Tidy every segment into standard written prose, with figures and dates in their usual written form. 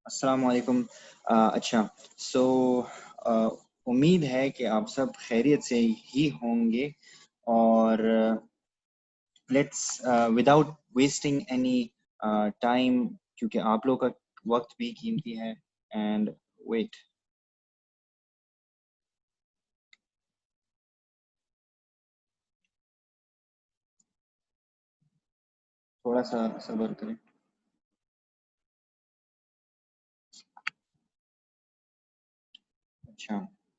अस्सलाम वालेकुम। अच्छा, सो उम्मीद है कि आप सब खैरियत से ही होंगे और let's without wasting any time, क्योंकि आप लोग का वक्त भी कीमती है। एंड वेट, थोड़ा सा सब्र करें। अच्छा,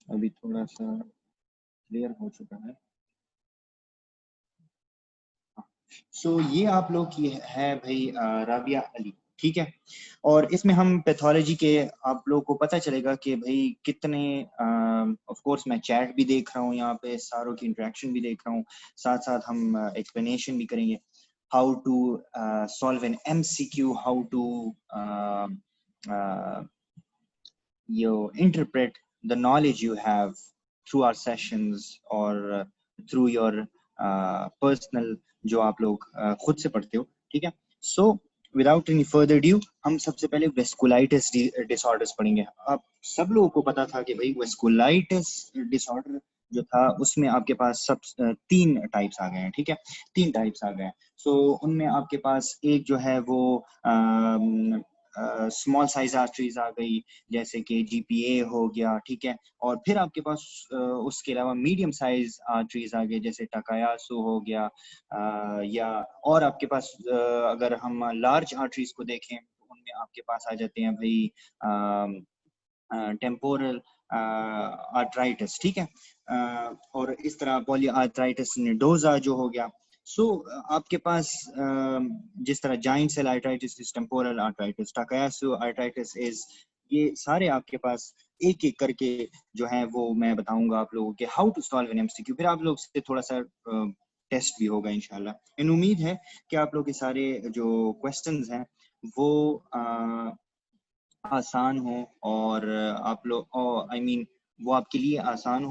अभी थोड़ा सा क्लियर हो चुका है। सो ये आप लोग की है भाई राबिया अली, ठीक है। और इसमें हम पैथोलॉजी के आप लोग को पता चलेगा कि भाई कितने, ऑफ कोर्स मैं चैट भी देख रहा हूँ, यहाँ पे सारों की इंटरेक्शन भी देख रहा हूँ, साथ साथ हम एक्सप्लेनेशन भी करेंगे how to solve an MCQ, how to you interpret the knowledge you have through our sessions or through your personal जो आप लोग खुद से पढ़ते हो, ठीक है। So without any further due हम सबसे पहले वेस्कुलाइटिस डिसऑर्डर्स पढ़ेंगे। आप सब लोगों को पता था कि भाई वेस्कुलाइटिस डिसऑर्डर जो था उसमें आपके पास सब तीन टाइप्स आ गए हैं, ठीक है। तीन टाइप्स आ गए हैं। सो उनमें आपके पास एक जो है वो स्मॉल साइज आर्टरीज आ गई, जैसे कि जीपीए हो गया, ठीक है। और फिर आपके पास उसके अलावा मीडियम साइज आर्टरीज आ गए, जैसे टकायासु हो गया, या और आपके पास अगर हम लार्ज आर्टरीज को देखें तो उनमें आपके पास आ जाते हैं भाई टेम्पोरल आर्थराइटिस, ठीक है। और इस तरह पॉली आर्थराइटिस निडोजा जो हो गया। सो आपके पास जिस तरह giant cell arthritis, temporal arthritis, Takayasu arthritis is, ये सारे आपके पास एक एक करके जो है वो मैं बताऊंगा आप लोगों के how to solve an MCQ. फिर आप लोग से थोड़ा सा टेस्ट भी होगा इंशाल्लाह। इन उम्मीद है कि आप लोग के सारे जो क्वेश्चंस हैं वो आसान हो, और आप लोग आई मीन वो आपके लिए आसान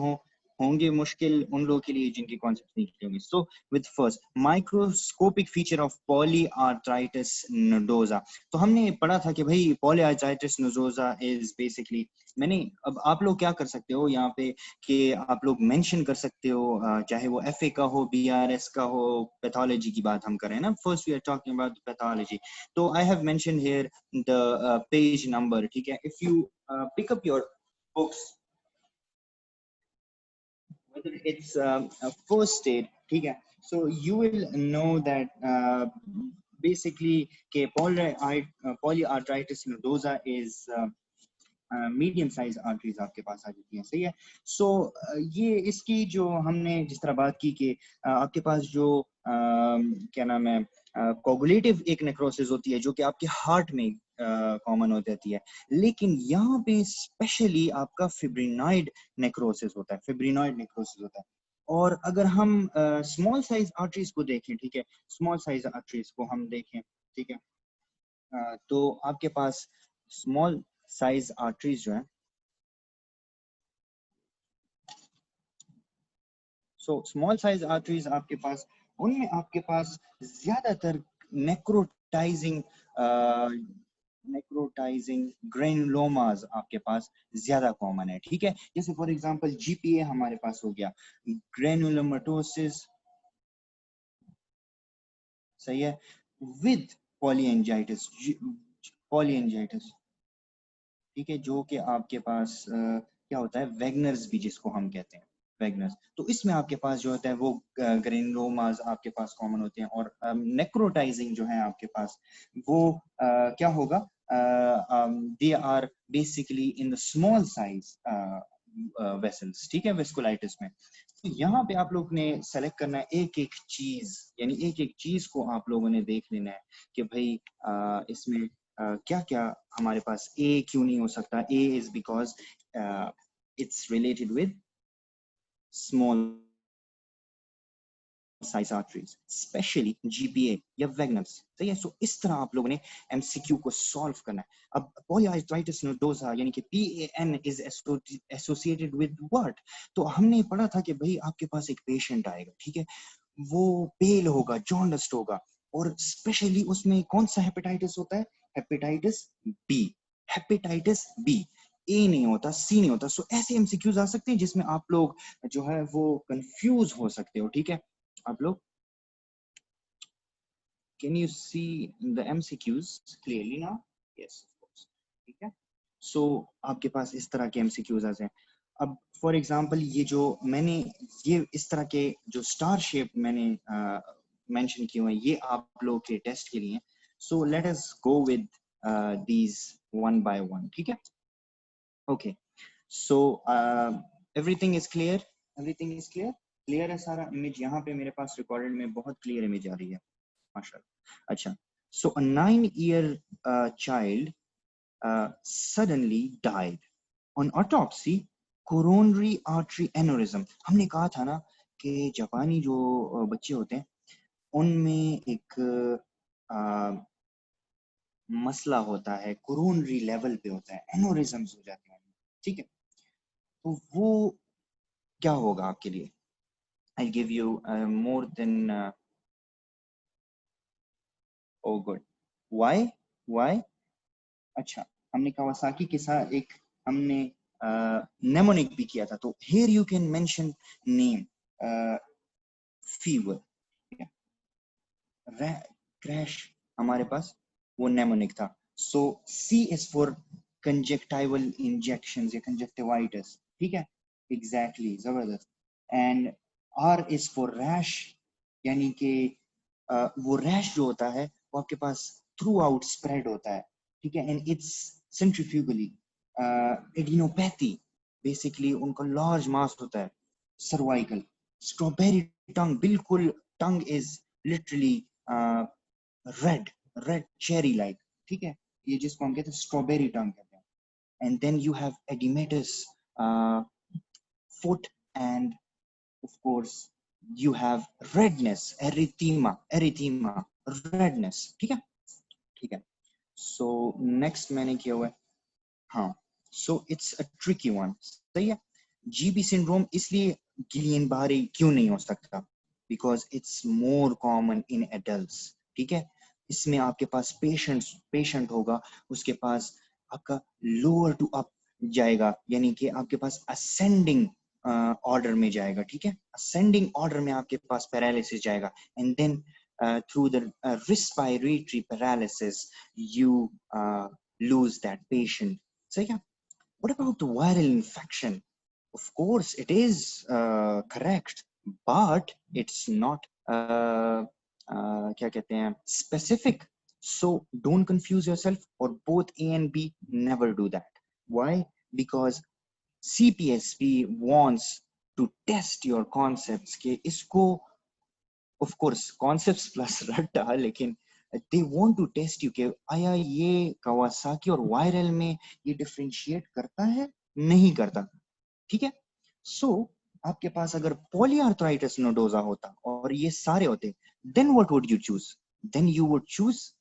होंगे मुश्किल उन लोगों के लिए जिनके कॉन्सेप्ट नहीं क्लियर होंगे। So with first microscopic feature of polyarteritis nodosa. तो हमने पढ़ा था कि भाई पॉलीआर्थराइटिस नोडोजा इज बेसिकली, मैंने अब आप लोग क्या कर सकते हो यहाँ पे कि आप लोग मेंशन कर सकते हो, चाहे वो एफए का हो, बीआरएस का हो, पैथोलॉजी की बात हम करें ना, first we are talking about pathology. तो I have mention here the page number, ठीक है। if you pick up your books, whether it's a first aid, ठीक है, so you will know that basically के polyarthritis nodosa is medium size arteries आपके पास आ जाती हैं, सही है। सो ये इसकी जो हमने जिस तरह बात की कि आपके पास जो क्या नाम है, कोगुलेटिव एक नेक्रोसिस होती है जो कि आपके हार्ट में कॉमन हो जाती है, लेकिन यहाँ पे स्पेशली आपका फिब्रिनॉइड नेक्रोसिस होता है, फिब्रिनॉइड नेक्रोसिस होता है। और अगर हम स्मॉल साइज आर्टरीज को देखें, ठीक है, स्मॉल साइज आर्टरीज को हम देखें, ठीक है, तो आपके पास स्मॉल साइज आर्टरीज जो है, सो स्मॉल साइज आर्टरीज आपके पास, उनमें आपके पास ज्यादातर नेक्रोटाइजिंग नेक्रोटाइजिंग ग्रेनुलोमास आपके पास ज्यादा कॉमन है, ठीक है। जैसे फॉर एग्जांपल जीपीए हमारे पास हो गया, ग्रेनुलोमेटोसिस, सही है, विद पॉलीएंजाइटिस, पॉलीएंजाइटिस, ठीक है, जो कि आपके पास क्या होता है, वेगनर्स भी जिसको हम कहते हैं, वेगनर्स। तो इसमें आपके पास जो होता है वो ग्रेनुलोमास आपके पास कॉमन होते हैं, और नेक्रोटाइजिंग जो है आपके पास वो क्या होगा, they are basically in the small size vessels, ठीक है, वेस्कुलाइटिस में। तो यहाँ पे आप लोग ने सेलेक्ट करना है एक एक चीज, यानी एक एक चीज को आप लोगों ने देख लेना है कि भाई इसमें क्या क्या हमारे पास, ए क्यों नहीं हो सकता। A is because it's related with small size arteries, specially GPA या वेगनस, सही है। सो इस तरह आप लोगों ने एमसीक्यू को सॉल्व करना है। अब पॉलीआर्थराइटिस नोडोसा यानी कि पीएएन इज एसोसिएटेड विद व्हाट। तो हमने पढ़ा था कि भाई आपके पास एक पेशेंट आएगा, ठीक है, वो पेल होगा, जॉन्डिस्ड होगा, और स्पेशली उसमें कौन सा हेपेटाइटिस होता है, हेपेटाइटिस बी, हेपेटाइटिस बी, ए नहीं होता, सी नहीं होता। सो ऐसे एमसीक्यूज आ सकते हैं जिसमें आप लोग जो है वो कंफ्यूज हो सकते हो, ठीक है। आप लोग can you see the MCQs clearly now? Yes of course, ठीक है। सो आपके पास इस तरह के एमसीक्यूज आ जाए। अब फॉर एग्जांपल ये जो मैंने ये इस तरह के जो स्टार शेप मैंने मेंशन किए हुए हैं, ये आप लोग के टेस्ट के लिए। So let us go with these one by one, ठीक है। Okay, so everything is clear, everything is clear, clear है सारा। इमेज यहाँ पे मेरे पास रिकॉर्डेड में बहुत क्लियर इमेज आ रही है, माशाल्लाह। अच्छा, सो अ 9-year child suddenly died on autopsy, coronary artery aneurysm। हमने कहा था ना कि जापानी जो बच्चे होते हैं उनमें एक मसला होता है, कोरोनरी लेवल पे होता है, एनोरिज्म्स हो जाते हैं, ठीक है। तो वो क्या होगा आपके लिए? I'll give you more than oh good, why? अच्छा, हमने कावासाकी के साथ एक हमने नेमोनिक भी किया था, तो here you can mention name, fever, crash हमारे पास वो नेमोनिक था। So C is for conjunctival injection या कंजक्टिवाइटिस, ठीक है, एग्जैक्टली, जबरदस्त। And R is for rash, यानी कि वो रैश जो होता है वो आपके पास थ्रू आउट स्प्रेड होता है, ठीक है, एंड इट्स सेंट्रीफ्यूगली। एडिनोपैथी, बेसिकली उनका लार्ज मास होता है। सर्वाइकल, स्ट्रॉबेरी टंग, बिल्कुल tongue is literally red, red cherry like, ठीक है, ये जिसको हम कहते हैं स्ट्रॉबेरी टंग कहते हैं। And then you have edematous foot, and of course you have redness, erythema, redness, ठीक है, ठीक है। so next मैंने किया हुआ है, हाँ, so it's a tricky one, सही है। जीबी सिंड्रोम इसलिए गिलियन बारे क्यों नहीं हो सकता? because it's more common in adults, ठीक है। इसमें आपके पास पेशेंट होगा, उसके पास आपका लोअर टू अप जाएगा, यानी कि आपके पास असेंडिंग ऑर्डर में जाएगा, ठीक है, असेंडिंग ऑर्डर में आपके पास पैरालिसिस जाएगा, and then through the respiratory paralysis you lose that patient, सही है। What about the viral infection? Of course it is correct, but it's not क्या कहते हैं, specific. So don't confuse yourself, or both A and B, never do that. Why? Because CPSP wants to test your concepts के इसको, of course concepts plus रट्टा, लेकिन they want to test you कि आया ये कावासाकी और viral में ये डिफरेंशिएट करता है, नहीं करता, ठीक है। सो आपके पास अगर पॉलीआर्थराइटिस नोडोजा होता और ये सारे होते, then what would you choose? Then you would choose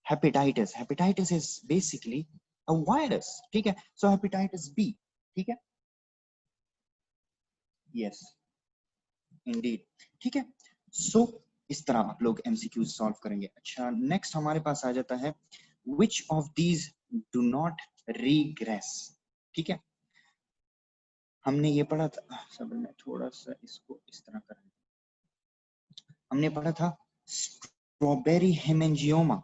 hepatitis. Hepatitis is basically a virus, ठीक है, so hepatitis B, ठीक है, yes indeed, ठीक है। so इस तरह आप लोग MCQs सॉल्व करेंगे। अच्छा, नेक्स्ट हमारे पास आ जाता है which of these do not regress, ठीक है। हमने ये पढ़ा था, सब में थोड़ा सा इसको इस तरह करें, हमने पढ़ा था स्ट्रॉबेरी हेमेंजियोमा।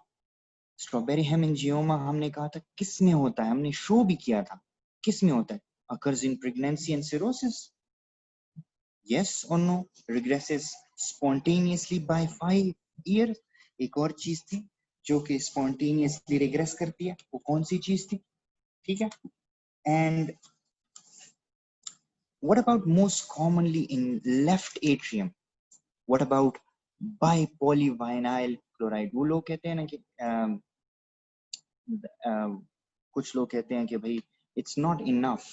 स्ट्रॉबेरी हेमेंजियोमा हमने कहा था किस में होता है, हमने शो भी किया था किस में होता है, occurs in pregnancy and cirrhosis, yes or no, regresses spontaneously by 5 years। एक और चीज थी जो कि स्पॉन्टेनियसली रिग्रेस करती है, वो कौन सी चीज थी, ठीक है। And what about most commonly in left atrium? What about bipolyvinyl chloride? वो लोग कहते हैं ना कि कुछ लोग कहते हैं कि भाई it's not enough,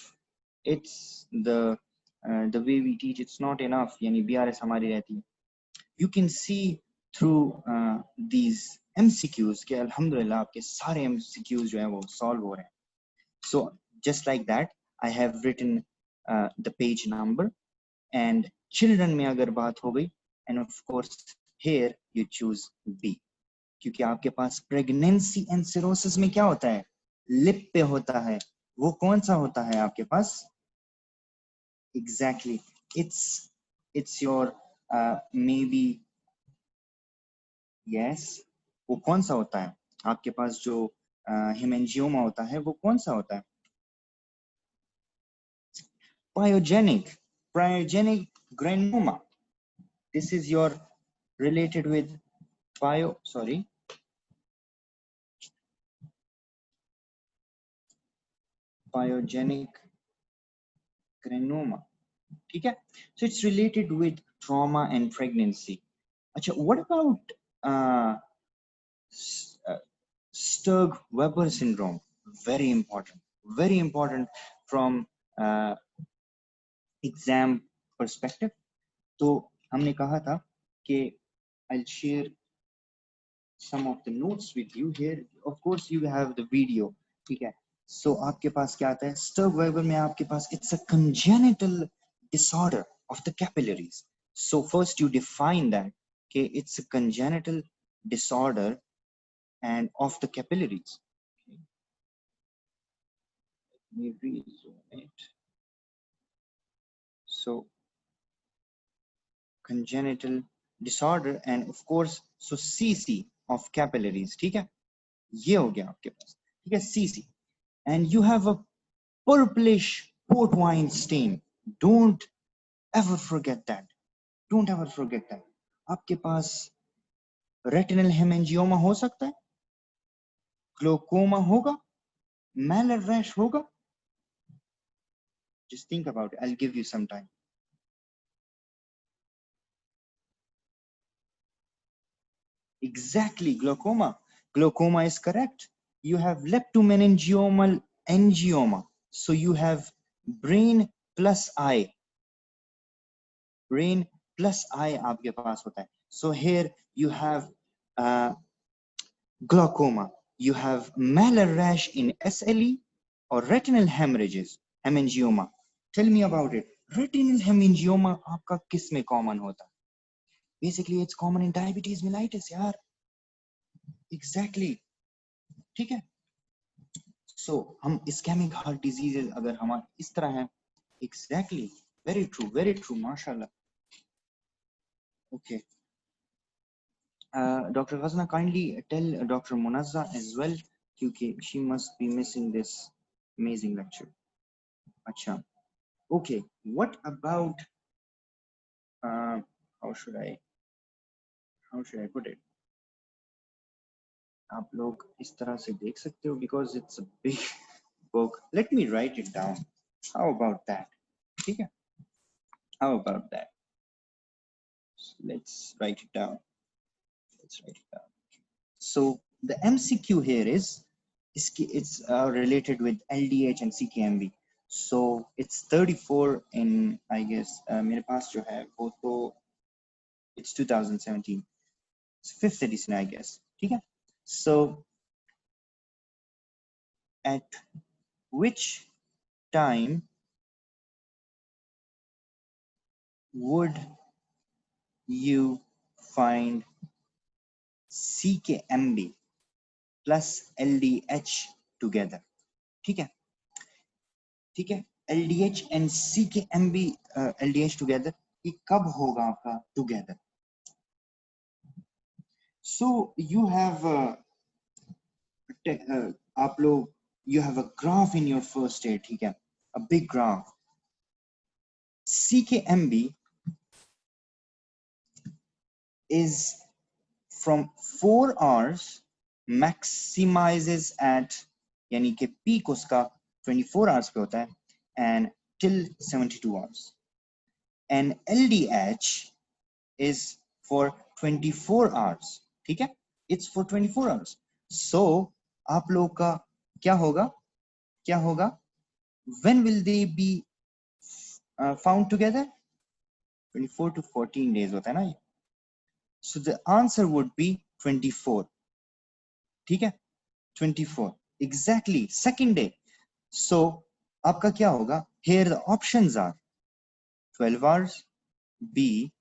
it's the way we teach, it's not enough, यानी BRS हमारी रहती है। You can see through these MCQs कि अल्हम्दुलिल्लाह आपके सारे MCQs जो हैं वो सॉल्व हो रहे हैं। So just like that I have written the page number, and children में अगर बात हो गई, and of course here you choose B, क्योंकि आपके पास प्रेगनेंसी एंड सिरोसिस में क्या होता है, लिप पे होता है, वो कौन सा होता है आपके पास? Exactly, it's your maybe, yes, वो कौन सा होता है आपके पास? जो हेमेंजियोमा होता है वो कौन सा होता है? Pyogenic, pyogenic granuloma. This is your related with pyogenic granuloma. ठीक है? So it's related with trauma and pregnancy. अच्छा, what about uh, Sturge-Weber syndrome? Very important from exam perspective. तो हमने कहा था कि I'll share some of the notes with you here. Of course, you have the video. ठीक है? So आपके पास क्या आता है? Sturge-Weber में आपके पास it's a congenital disorder of the capillaries. So first you define that कि it's a congenital disorder and of the capillaries. Okay. Let me resume it. So congenital disorder and of course so CC of capillaries. ठीक है? ये हो गया आपके पास. ठीक है? CC. And you have a purplish port wine stain. Don't ever forget that. Don't ever forget that. आपके पास retinal hemangioma हो सकता है, glaucoma होगा, malar rash होगा. Just think about it. I'll give you some time. Exactly, glaucoma. Glaucoma is correct. You have leptomeningiomal angioma. So you have brain plus eye. Brain plus eye आपके पास होता है. So here you have glaucoma. You have malar rash in SLE or retinal hemorrhages, hemangioma. Tell me about it. Retinal hemangioma आपका किस में common होता है? Basically, it's common in diabetes mellitus, यार. Exactly. ठीक है? So हम ischemic heart diseases अगर हमारे इस तरह हैं, exactly. Very true, mashallah. Okay. Dr. Ghazna, kindly tell Dr. Munazza as well, because she must be missing this amazing lecture. Acha. Okay, what about how should I put it? आप लोग इस तरह से देख सकते हो because it's a big book. Let me write it down. How about that? ठीक है? How about that? Let's write it down. So the MCQ here is it's related with LDH and CKMB. So it's 34 in, I guess, मेरे पास जो है वो तो it's 2017. It's 5th edition, I guess. ठीक है? So at which time would you find CKMB plus LDH together? ठीक है? ठीक है? LDH and CKMB LDH together, ये कब होगा आपका together? So you have आप लोग you have a graph in your first aid, ठीक है? A big graph. CKMB is from 4 hours maximizes at यानी कि peak उसका 24 hours पे होता है and till 72 hours. And LDH is for 24 hours. ठीक है? It's for 24 hours. So आप लोग का क्या होगा? When will they be found together? 24 to 14 days होता है ना? So the answer would be 24. ठीक है? 24. Exactly. Second day. So आपका क्या होगा? Here the options are 12 hours, B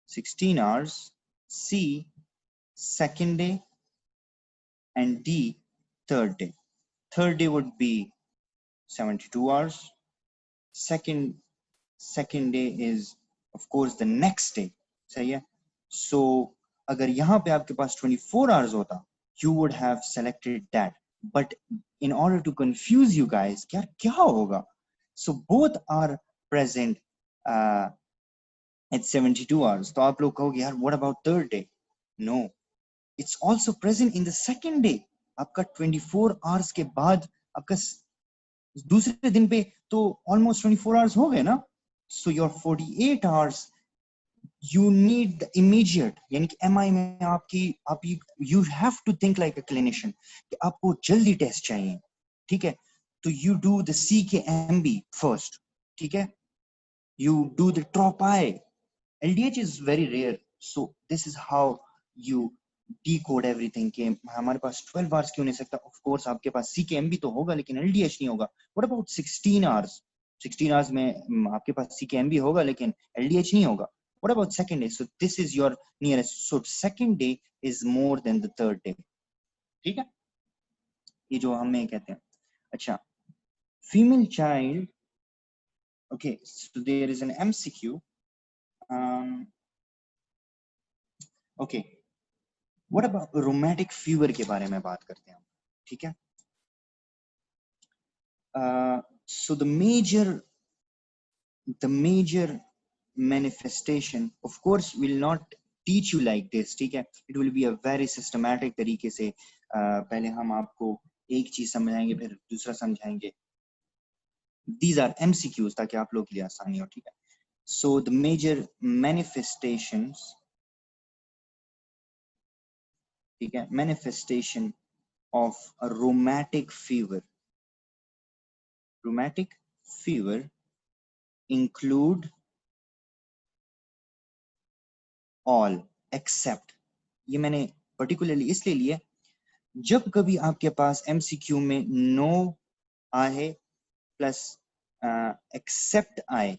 16 hours, C second day, and D third day. third day would be 72 hours. Second day is of course the next day. सही है. So अगर यहाँ पे आपके पास 24 hours होता, you would have selected that. But in order to confuse you guys, क्या होगा? So both are present at 72 hours. तो आप लोग कहोगे यार what about third day? No, it's also present in the second day. आपका 24 hours के बाद आपका दूसरे दिन पे तो almost 24 hours हो गए ना. So your 48 hours you need the immediate, यानी कि MI में आपकी you have to think like a clinician कि आपको जल्दी टेस्ट चाहिए. ठीक है, तो you do the CKMB first. ठीक है, you do the TROP-I. LDH is very rare, so this is how you decode everything. कि हमारे पास 12 hours क्यों नहीं सकता? Of course आपके पास CKMB तो होगा लेकिन LDH नहीं होगा. What about 16 hours? 16 hours में आपके पास CKMB होगा लेकिन LDH नहीं होगा. What about second day? So this is your nearest. So second day is more than the third day. ठीक है, ये जो हमें कहते हैं. अच्छा, female child. Okay, so there is an MCQ. Okay, what about rheumatic fever के बारे में बात करते हैं. ठीक है, so the major manifestation of course will not teach you like this. ठीक है, it will be a very systematic तरीके से. पहले हम आपको एक चीज समझाएंगे फिर दूसरा समझाएंगे. These are MCQs ताकि आप लोग के लिए आसानी हो. ठीक है, so the major manifestations, ठीक है, manifestation of a rheumatic fever include all except. ये मैंने particularly इसलिए लिया जब कभी आपके पास MCQ में no आए प्लस एक्सेप्ट आए.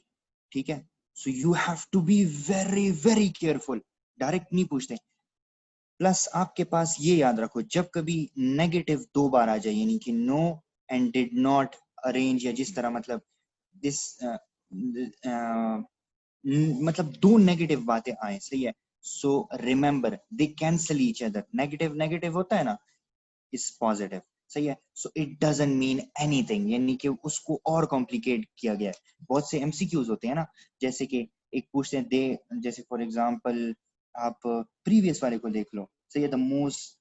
ठीक है, so you have to be very very careful. Direct नहीं पूछते. प्लस आपके पास ये याद रखो जब कभी नेगेटिव 2 बार आ जाए यानी कि no and did not arrange या जिस तरह मतलब दिस मतलब 2 नेगेटिव बातें आए. सही है, so remember they cancel each other. Negative होता है ना इज पॉजिटिव. सही है, so it doesn't mean anything, यानी कि उसको और कॉम्प्लिकेट किया गया है. बहुत से MCQs होते हैं ना, जैसे कि एक पूछते हैं दे, जैसे फॉर एग्जांपल आप प्रीवियस वाले को देख लो. सही है, the most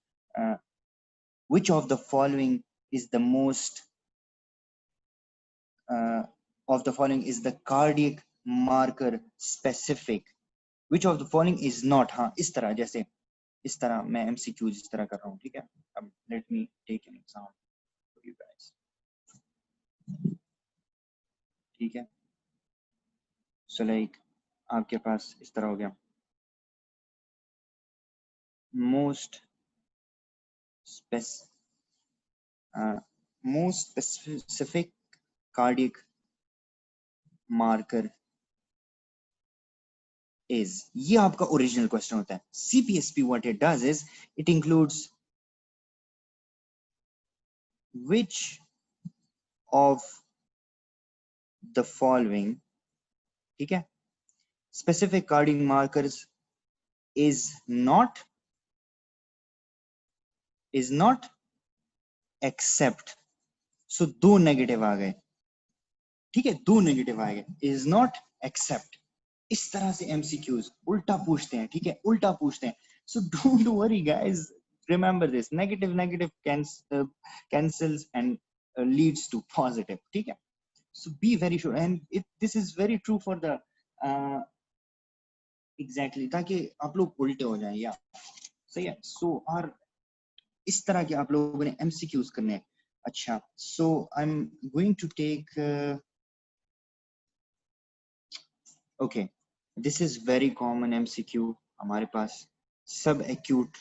which of the following is the most of the following is the cardiac marker specific, which of the following is not. हाँ, इस तरह, जैसे इस तरह मैं MCQ इस तरह कर रहा हूँ. ठीक है, अब let me take an example for you guys. ठीक है, so like आपके पास इस तरह हो गया most specific cardiac marker is. ये आपका ओरिजिनल क्वेश्चन होता है. CPSP what it does is it includes which of the following, ठीक है, specific cardiac markers is not except. so 2 negative आ गए. ठीक है, 2 नेगेटिव आ गए, is not except. इस तरह से MCQs उल्टा पूछते हैं. ठीक है, उल्टा पूछते हैं. so don't worry guys, remember this, negative cancels and leads to positive. ठीक है, so be very sure, and this is very true for the exactly, ताकि आप लोग उल्टे हो जाएं. या सही है, so और इस तरह के आप लोगों ने MCQs करने हैं. अच्छा, so I'm going to take okay, this is very common MCQ हमारे पास, सब acute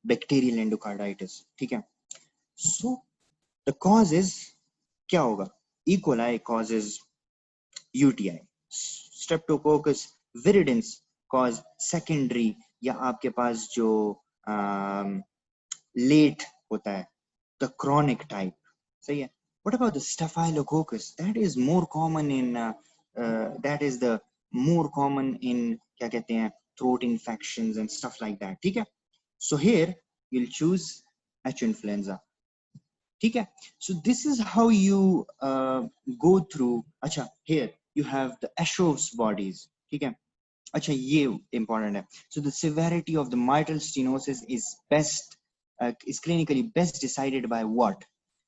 bacterial endocarditis. ठीक है, so the cause is क्या होगा? E. coli causes UTI, Streptococcus viridans cause secondary, या आपके पास जो लेट होता है the chronic type. सही है. What about the staphylococcus? That is more common in that is the more common in क्या कहते हैं throat infections and stuff like that. ठीक है. So here you'll choose H influenza. ठीक है. So this is how you go through. अच्छा, here you have the Ashos bodies. ठीक है. अच्छा, ये important है. So the severity of the mitral stenosis is clinically best decided by what?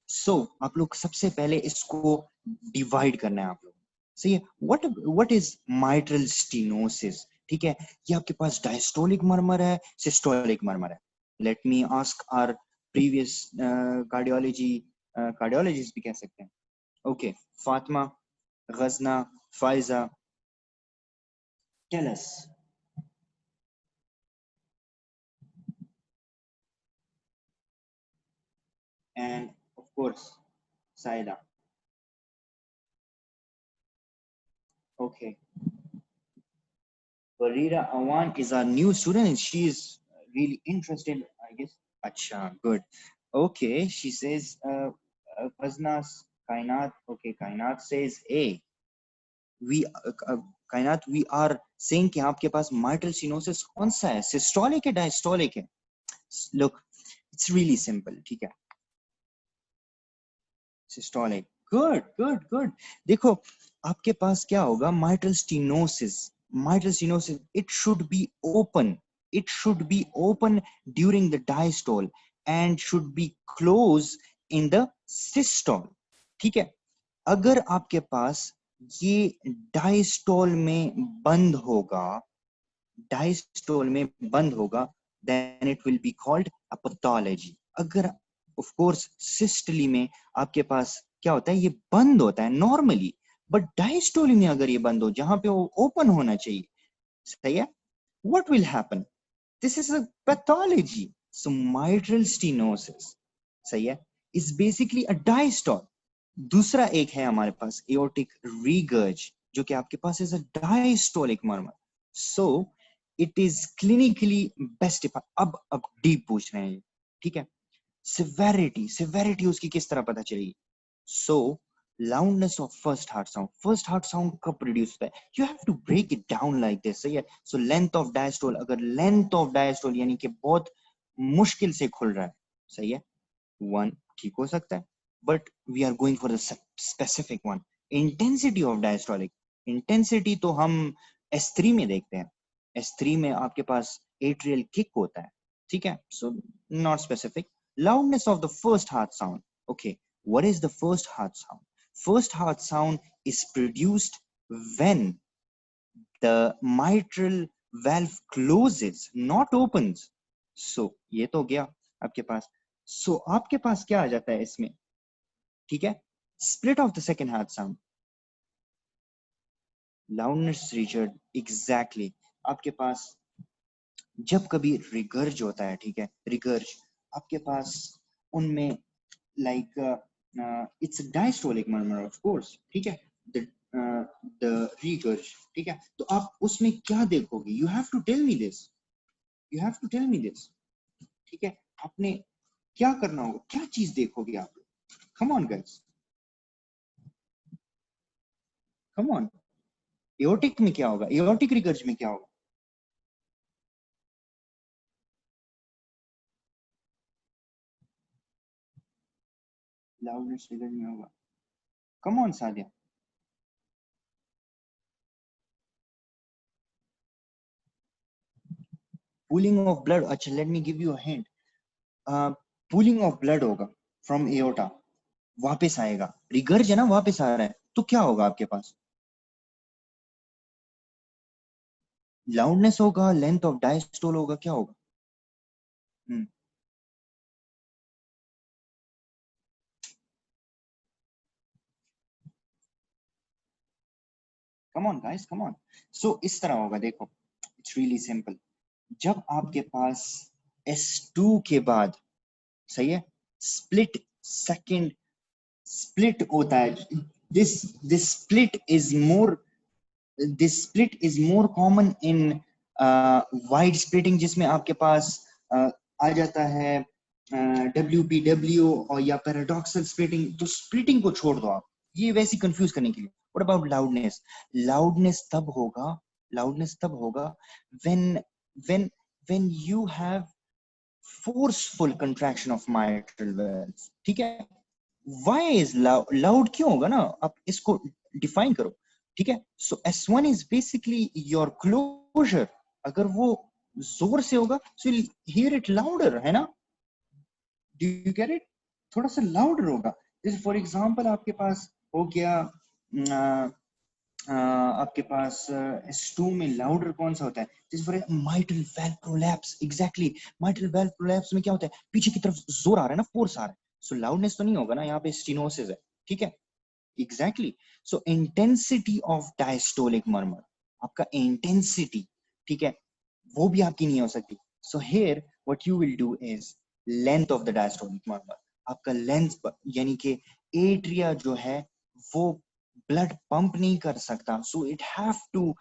So आप लोग सबसे पहले इसको divide करना है आप लोग. सही है. What is mitral stenosis? ठीक है. ये आपके पास diastolic murmur है, systolic murmur है. Let me ask our previous cardiologist भी कह सकते हैं. Okay, Fatma, Ghazna, Faiza, tell us. And of course, Saida. Okay. Barira Awan is our new student and she is really interested, I guess. Acha, good. Okay, she says, Faznas, Kainat, okay, Kainat says, A. Kainat, we are saying कि आपके पास mitral stenosis कौन सा है? Systolic है, diastolic है? Look, it's really simple, ठीक है? Systolic. Good, good, good. देखो, आपके पास क्या होगा? Mitral stenosis. Mitral stenosis, it should be open. It should be open during the diastole and should be closed in the systole. ठीक है? अगर आपके पास ये डायस्टोल में बंद होगा, डायस्टोल में बंद होगा, then it will be called a pathology. अगर of course सिस्टली में आपके पास क्या होता है, ये बंद होता है नॉर्मली, बट डायस्टोली में अगर ये बंद हो जहां पे वो ओपन होना चाहिए, सही है, what will happen? This is a pathology. So mitral stenosis, सही है, is basically a diastole. दूसरा एक है हमारे पास aortic regurg, जो कि आपके पास is a diastolic murmur. So it is clinically best. अब डीप पूछ रहे हैं, ठीक है. severity उसकी किस तरह पता चलेगी? So loudness of first heart sound कब प्रोड्यूस होता है? You have to break it down like this. सही है. So length of diastole, अगर length of diastole यानी कि बहुत मुश्किल से खुल रहा है, सही है, 1 ठीक हो सकता है, but we are going for the specific one. Intensity of diastolic, intensity तो हम S3 में देखते हैं. S3 में आपके पास atrial kick होता है, ठीक है, so not specific. Loudness of the first heart sound. Okay, what is the first heart sound? First heart sound is produced when the mitral valve closes, not opens. So ये तो गया आपके पास. So आपके पास क्या आ जाता है इसमें, ठीक है, split of the second heart sound. Loudness Richard, exactly. आपके पास जब कभी रिगर्ज होता है, ठीक है, रिगर्ज आपके पास उनमें like it's a diastolic murmur of course, ठीक है, the regurg, ठीक है, तो आप उसमें क्या देखोगे? You have to tell me this. You have to tell me this. ठीक है, आपने क्या करना होगा? क्या चीज देखोगे आप? Come on guys. Come on. Aortic में क्या होगा? Aortic regurg में क्या होगा? Loudness regurg में होगा. Come on Sadia. Pooling of blood. अच्छा, let me give you a hint. Pooling of blood होगा from aorta, वापस आएगा. रिगर्ज है ना, वापस आ रहा है, तो क्या होगा आपके पास? लाउडनेस होगा, लेंथ ऑफ डायस्टोल होगा, क्या होगा? Come on guys, come on. So इस तरह होगा, देखो, इट्स रियली सिंपल. जब आपके पास S2 के बाद, सही है, स्प्लिट सेकंड स्प्लिट होता है, this split is more common in wide splitting, जिसमें आपके पास आ जाता है WPW और या पैराडॉक्सल स्प्लिटिंग, तो स्प्लिटिंग को छोड़ दो आप, ये वैसे कंफ्यूज करने के लिए। What about loudness? लाउडनेस तब होगा when when when you have forceful contraction of mitral valves, ठीक है? Why is loud क्यों होगा ना, आप इसको डिफाइन करो, ठीक है? So S1 is basically your closure, अगर वो जोर से होगा so you'll hear it louder, है ना? Do you get it? थोड़ा सा लाउडर होगा। जैसे फॉर एग्जांपल आपके पास हो गया आपके पास S2 में लाउडर कौन सा होता है? जैसे for mitral valve prolapse, exactly mitral valve prolapse में क्या होता है, पीछे की तरफ जोर आ रहा है ना, फोर्स आ रहा है, सो लाउडनेस तो नहीं होगा ना, यहाँ पे स्टेनोसिस है, ठीक है? Exactly. So intensity of diastolic murmur, आपका इंटेंसिटी, ठीक है, वो भी आपकी नहीं हो सकती। So here what you will do is length of the diastolic murmur, आपका लेंथ यानी कि एट्रिया जो है वो ब्लड पंप नहीं कर सकता, so it have to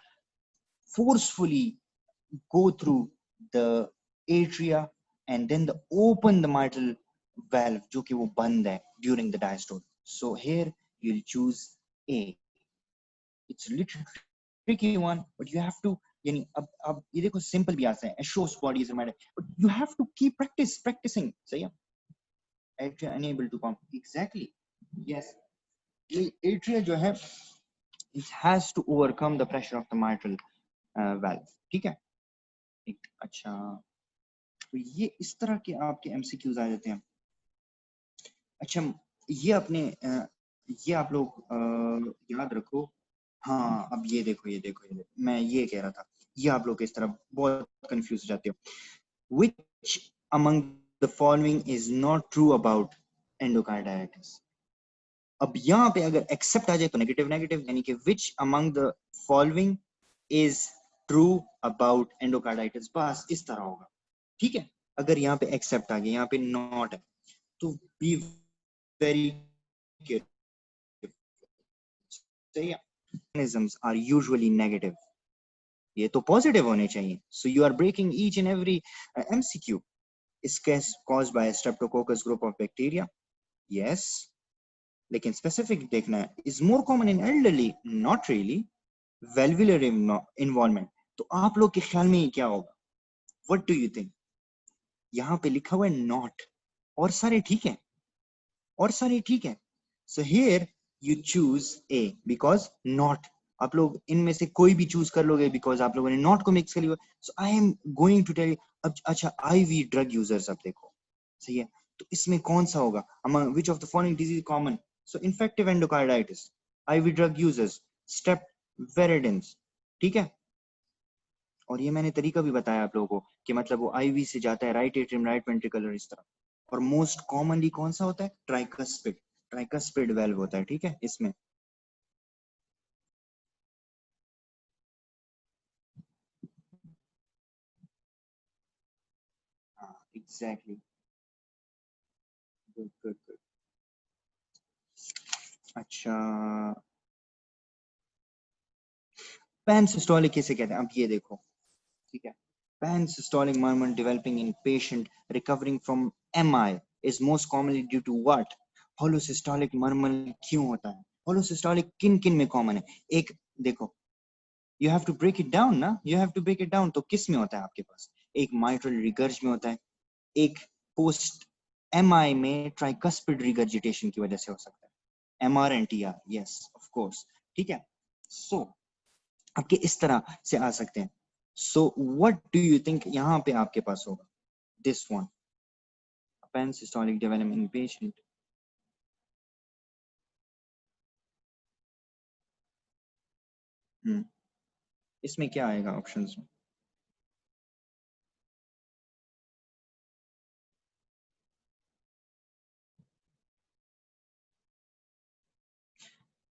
forcefully go through the atria and then the open the mitral valve जो कि वो बंद है during the diastole. So here you'll choose A. It's a little tricky one, but you have to, यानी अब ये देखो simple भी आता है, assures body is reminded, but you have to keep practicing, सही है? Atria unable to pump, exactly, yes. Atria जो है it has to overcome the pressure of the mitral valve, ठीक है? अच्छा, तो ये इस तरह के आपके एमसीक्यूज आ जाते हैं। अच्छा, ये अपने ये आप लोग याद रखो। हाँ, अब ये देखो मैं ये कह रहा था, ये आप लोग इस तरह बहुत कंफ्यूज हो जाते हो। Which among the following is not true about endocarditis? अब यहाँ पे अगर एक्सेप्ट आ जाए तो नेगेटिव नेगेटिव, यानी कि which among the following is true about endocarditis, बस इस तरह होगा, ठीक है? अगर यहाँ पे एक्सेप्ट आ गया, यहाँ पे नॉट है, तो बी वेरी केयरफुल, सही है? Mechanisms are usually negative, ये तो पॉजिटिव होने चाहिए। So you are breaking each and every MCQ. Is caused by Streptococcus group of bacteria? Yes. लेकिन स्पेसिफिक देखना है, is more common in elderly? Not really. Valvular involvement, तो आप लोग के ख्याल में क्या होगा? What do you think? यहाँ पे लिखा हुआ है नॉट, और सारे ठीक है, और सारे ठीक है। So here you choose A because not, आप लोग इनमें से कोई भी चूज कर लोगे बिकॉज आप लोगों ने नॉट को मिक्स कर लिया। So I am going to tell. अब अच्छा, आईवी ड्रग यूजर्स, अब देखो सही है, तो इसमें कौन सा होगा? among which of the following disease common? So infective endocarditis, IV drug users, step veridins, ठीक है? और ये मैंने तरीका भी बताया आप लोगों को कि मतलब वो आईवी से जाता है राइट एट्रियम, राइट वेंट्रिकल, इस तरह। और मोस्ट कॉमनली कौन सा होता है? ट्राइकस्पिड वेल्व होता है, ठीक है? इसमें एग्जैक्टली, गुड गुड गुड। अच्छा, पैनसिस्टोलिक किसे कहते हैं? अब ये देखो, ठीक है? Pansystolic murmur developing in patient recovering from MI is most commonly due to what? Holosystolic murmur क्यों होता है? Holosystolic किन किन में कॉमन है? एक देखो, you have to break it down ना, you have to break it down। तो किस में होता है आपके पास? एक mitral regurg में होता है, एक post MI में tricuspid regurgitation की वजह से हो सकता है, MR and TR, yes of course, ठीक है? So आपके इस तरह से आ सकते हैं। So what do you think यहाँ पे आपके पास होगा? This one, pansystolic development in patient। इसमें क्या आएगा ऑप्शंस में?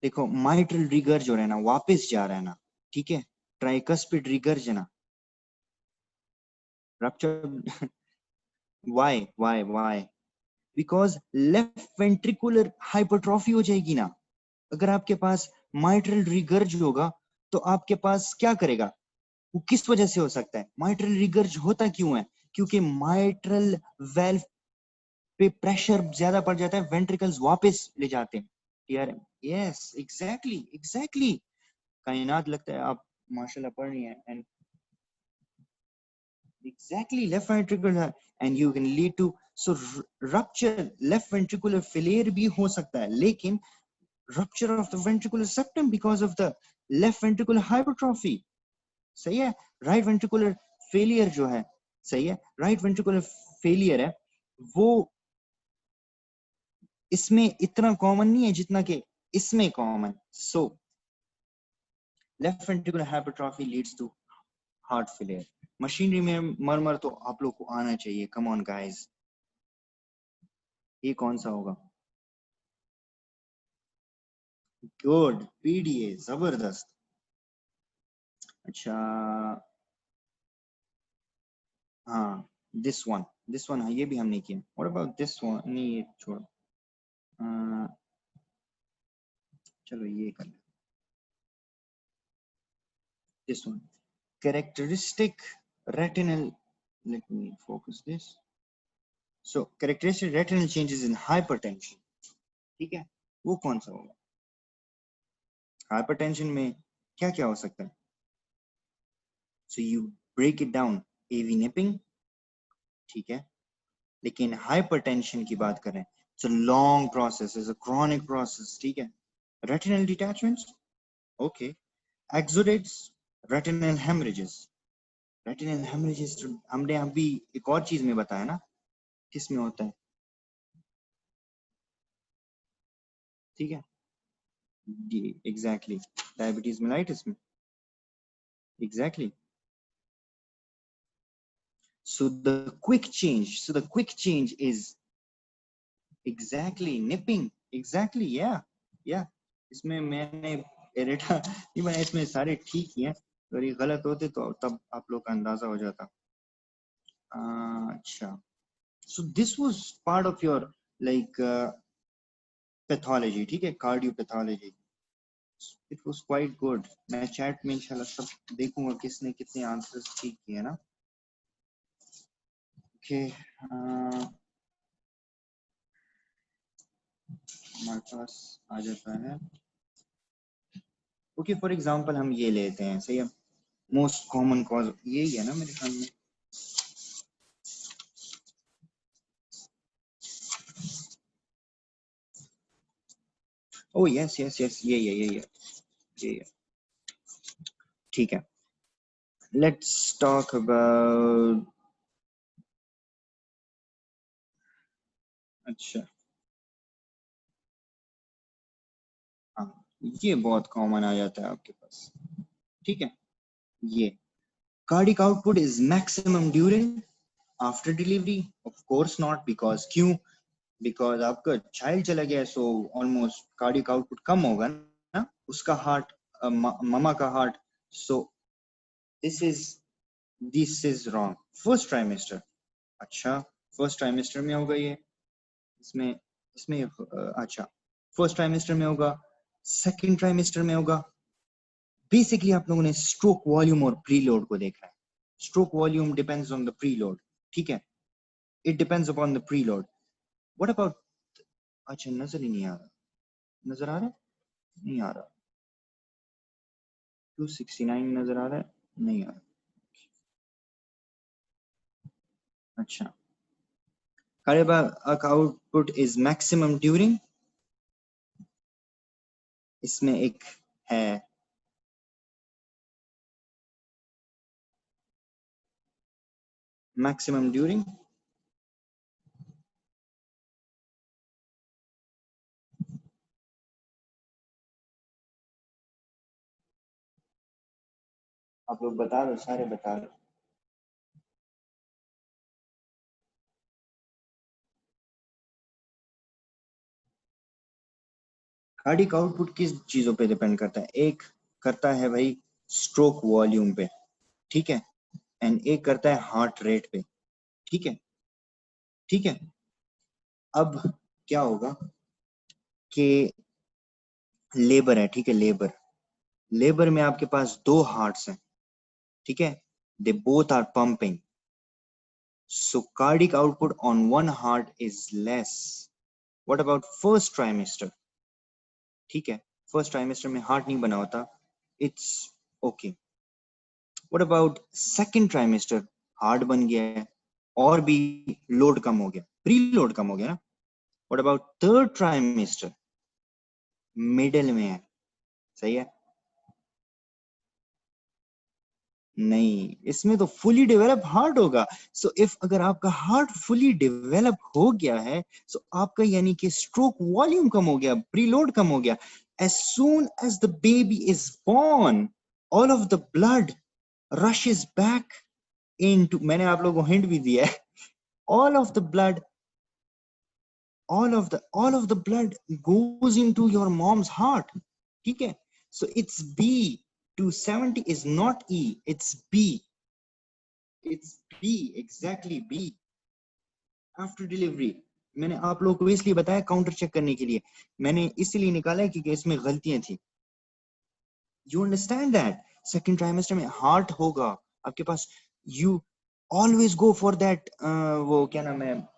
देखो, माइट्रल रिगर्ज जो है ना, वापस जा रहा है ना, ठीक है? ट्राइकस्पिड रिगर्ज है ना, rupture why? Because left ventricular hypertrophy हो जाएगी ना। अगर आपके पास माइट्रल रिगर्ज होगा तो आपके पास क्या करेगा? वो किस वजह से हो सकता है? माइट्रल रिगर्ज होता क्यों है? क्योंकि माइट्रल वेल्व पे प्रेशर ज्यादा पड़ जाता है, वेंट्रिकल्स वापस ले जाते हैं टीआरएम। यस एग्जैक्टली एग्जैक्टली, कायनात लगता है आप माशाल्लाह पढ़ रही हैं। And exactly left ventricular and you can lead to so rupture left ventricular failure भी हो सकता है, लेकिन rupture of the ventricular septum because of the left ventricular hypertrophy, सही है। right ventricular failure जो है, सही है, right ventricular failure है वो इसमें इतना कॉमन नहीं है जितना कि इसमें common. so left ventricular hypertrophy leads to heart failure। Machinery में मरमर तो आप लोग को आना चाहिए, कम ऑन गाइस। ये कौन सा होगा? गुड, पीडीए जबरदस्त। अच्छा हाँ, दिस वन है, ये भी हमने किया। What about this one? नहीं ये छोड़ो, चलो ये कर ले। This one, characteristic retinal, let me focus this. So characteristic retinal changes in hypertension, ठीक है, वो कौन सा होगा? हाइपरटेंशन में क्या क्या हो सकता है? So you break it down, AV nipping, ठीक है, लेकिन हाइपरटेंशन की बात करें, it's a long process, it's a chronic process, ठीक है। Retinal detachments, okay. Exudates, retinal haemorrhages. Retinal haemorrhages हमने अभी एक और चीज में बताया ना, किस में होता है, ठीक है, जी एग्जैक्टली, डायबिटीज मेलाइटिस में, exactly. So the quick change is exactly nipping, exactly, yeah। इसमें मैंने एरेटा नहीं बनाया, इसमें सारे ठीक ही हैं, अगर ये गलत होते तो तब आप लोग का अंदाजा हो जाता। अच्छा, so this was part of your like pathology, ठीक है, cardio pathology. It was quite good। मैं चैट में इंशाल्लाह सब देखूंगा किसने कितने आंसर्स ठीक किए ना। ओके, हमारे पास आ जाता है। ओके, फॉर एग्जांपल हम ये लेते हैं, सही है, मोस्ट कॉमन कॉज यही है ना मेरे ख्याल में। ओह यस यस यस, यही है, ठीक है। लेट्स टॉक अबाउट, अच्छा हाँ, ये बहुत कॉमन आ जाता है आपके पास, ठीक है। ये cardiac output is maximum during after delivery, of course not, because क्यों? बिकॉज आपका चाइल्ड चला गया, सो ऑलमोस्ट कार्डिक आउटपुट कम होगा ना, उसका हार्ट, ममा का heart. So this is wrong. First trimester, अच्छा फर्स्ट ट्राइमेस्टर में होगा ये, इसमें इसमें अच्छा फर्स्ट ट्राइमेस्टर में होगा, सेकंड ट्राइमेस्टर में होगा। बेसिकली आप लोगों ने स्ट्रोक वॉल्यूम और प्रीलोड को देखा है। Stroke volume depends on the preload, ठीक है, it depends upon the preload. What about, अच्छा नजर ही नहीं आ रहा, नजर आ रहा है, नहीं आ रहा, 269 नजर आ रहा है, नहीं आ रहा, अच्छा। cardiac output is maximum during, इसमें एक है, मैक्सिमम ड्यूरिंग, आप लोग बता दो, सारे बता दो। कार्डिक आउटपुट किस चीजों पे डिपेंड करता है? एक करता है भाई स्ट्रोक वॉल्यूम पे, ठीक है, एंड एक करता है हार्ट रेट पे, ठीक है, ठीक है। अब क्या होगा कि लेबर है, ठीक है, लेबर में आपके पास दो हार्ट्स हैं, ठीक है, they both are pumping, So cardiac output on one heart is less. What about first trimester? ठीक है, फर्स्ट ट्राइमेस्टर में हार्ट नहीं बना होता, it's okay. What about second trimester? Heart बन गया है और भी लोड कम हो गया, प्री लोड कम हो गया ना. What about third trimester? Middle में है, सही है? नहीं, इसमें तो फुली डेवलप हार्ट होगा. सो इफ अगर आपका हार्ट फुली डेवलप हो गया है, सो आपका यानी कि स्ट्रोक वॉल्यूम कम हो गया, प्रीलोड कम हो गया. As soon as the baby is born, all of the blood rushes back into, मैंने आप लोगों को हिंट भी दिया है, all of the blood all of the blood goes into your mom's heart. ठीक है? So it's B. 270 is not E, it's B. It's B, exactly B. After delivery. मैंने आप लोगों को इसलिए बताया काउंटर चेक करने के लिए, मैंने इसलिए निकाला है क्योंकि इसमें गलतियां थी. You understand that? Second trimester में हार्ट होगा आपके पास. You always go for that वो क्या नाम है,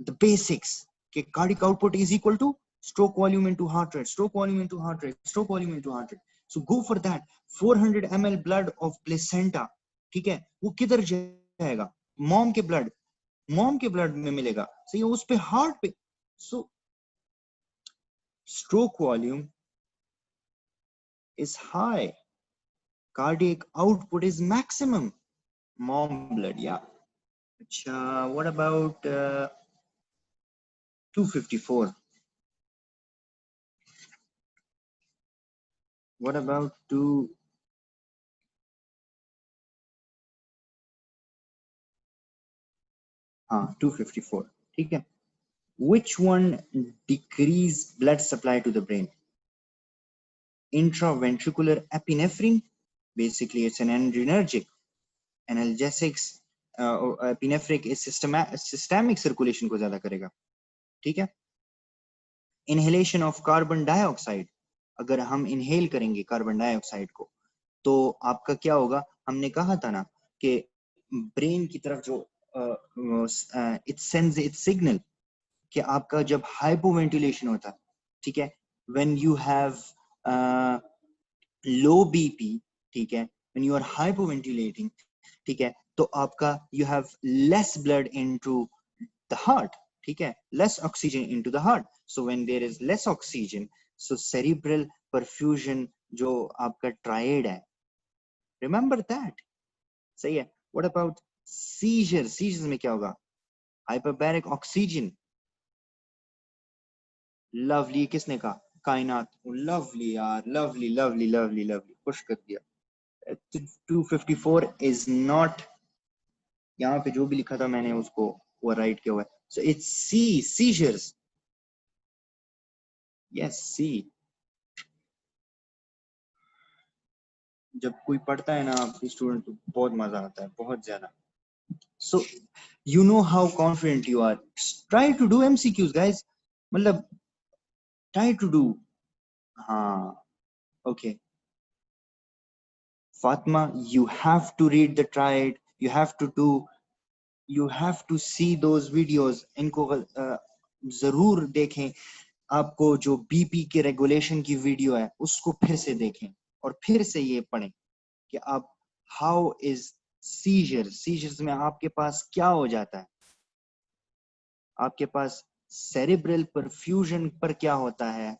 the basics कि cardiac output is equal to stroke volume into heart rate, stroke volume into heart rate, stroke volume into heart rate. So go for that. 400 ml blood of placenta, ठीक है, वो किधर जाएगा? मॉम के blood में मिलेगा, सही है, उस पे हार्ट पे. So stroke volume is high, cardiac output is maximum. Mom blood, yeah. Acha, what about 254? What about 254? ठीक है. Which one decrease blood supply to the brain? Intraventricular epinephrine, basically it's an adrenergic. Analgesics, epinephrine is systemic circulation को ज्यादा करेगा, ठीक है. Inhalation of carbon dioxide, अगर हम inhale करेंगे कार्बन डाइऑक्साइड को तो आपका क्या होगा? हमने कहा था ना कि ब्रेन की तरफ जो इट सेंड्स इट सिग्नल कि आपका जब हाइपोवेंटिलेशन होता है, ठीक है, when you have low BP, ठीक है, व्हेन यू आर हाइपोवेंटिलेटिंग, ठीक है, तो आपका you have less blood into the heart, ठीक है, less oxygen into the heart. So when there is less oxygen, so cerebral perfusion जो आपका ट्रायड है, रिमेंबर दैट, सही है. व्हाट अबाउट सीजर्स में क्या होगा? Hyperbaric oxygen. लवली, किसने कहा? कायनात. लवली यार, लवली लवली लवली लवली, खुश कर दिया. 254 इज नॉट, यहाँ पे जो भी लिखा था मैंने उसको वो राइट किया हुआ है. So it's C, seizures. Yes, C. जब कोई पढ़ता है ना आपकी स्टूडेंट तो बहुत मजा आता है, बहुत ज्यादा. So you know how confident you are. Try to do MCQs, guys. मतलब try to do. हाँ, okay. Fatma, you have to read the triad. You have to do. You have to see those videos. इनको जरूर देखें. आपको जो BP के regulation की video है उसको फिर से देखें और फिर से ये पढ़ें कि आप हाउ इज सीजर्स में आपके पास क्या हो जाता है. आपके पास सेरिब्रल परफ्यूजन पर क्या होता है,